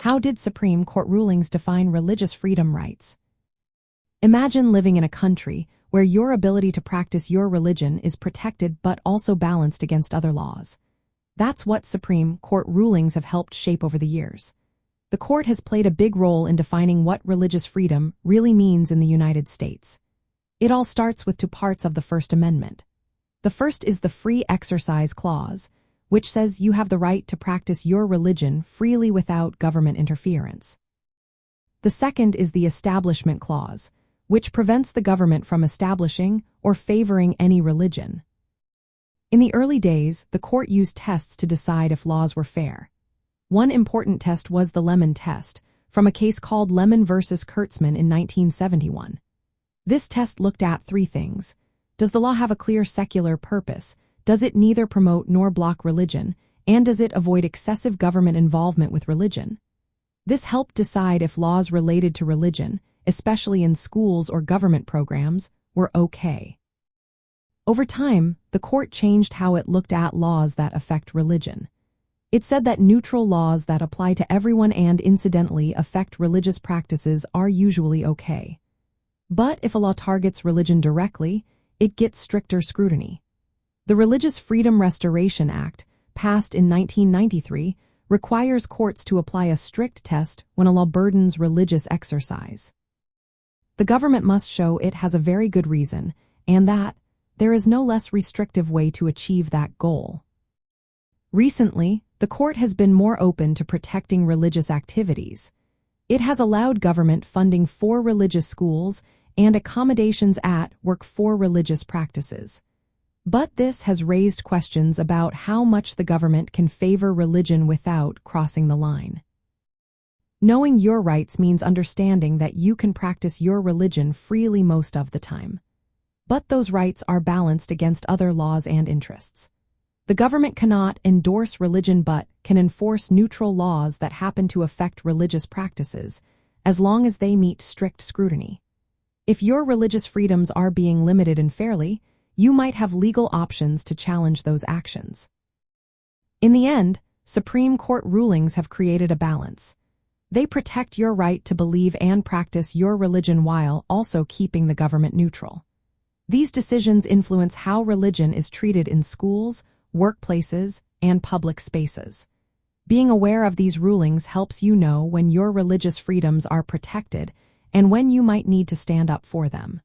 How did Supreme Court rulings define religious freedom rights? Imagine living in a country where your ability to practice your religion is protected but also balanced against other laws. That's what Supreme Court rulings have helped shape over the years. The court has played a big role in defining what religious freedom really means in the United States. It all starts with two parts of the First Amendment. The first is the Free Exercise Clause, which says you have the right to practice your religion freely without government interference. The second is the Establishment Clause, which prevents the government from establishing or favoring any religion. In the early days, the court used tests to decide if laws were fair. One important test was the Lemon Test, from a case called Lemon v. Kurtzman in 1971. This test looked at three things. Does the law have a clear secular purpose? Does it neither promote nor block religion? And does it avoid excessive government involvement with religion? This helped decide if laws related to religion, especially in schools or government programs, were okay. Over time, the court changed how it looked at laws that affect religion. It said that neutral laws that apply to everyone and incidentally affect religious practices are usually okay. But if a law targets religion directly, it gets stricter scrutiny. The Religious Freedom Restoration Act, passed in 1993, requires courts to apply a strict test when a law burdens religious exercise. The government must show it has a very good reason, and that there is no less restrictive way to achieve that goal. Recently, the court has been more open to protecting religious activities. It has allowed government funding for religious schools and accommodations at work for religious practices. But this has raised questions about how much the government can favor religion without crossing the line. Knowing your rights means understanding that you can practice your religion freely most of the time. But those rights are balanced against other laws and interests. The government cannot endorse religion but can enforce neutral laws that happen to affect religious practices, as long as they meet strict scrutiny. If your religious freedoms are being limited unfairly, you might have legal options to challenge those actions. In the end, Supreme Court rulings have created a balance. They protect your right to believe and practice your religion while also keeping the government neutral. These decisions influence how religion is treated in schools, workplaces, and public spaces. Being aware of these rulings helps you know when your religious freedoms are protected and when you might need to stand up for them.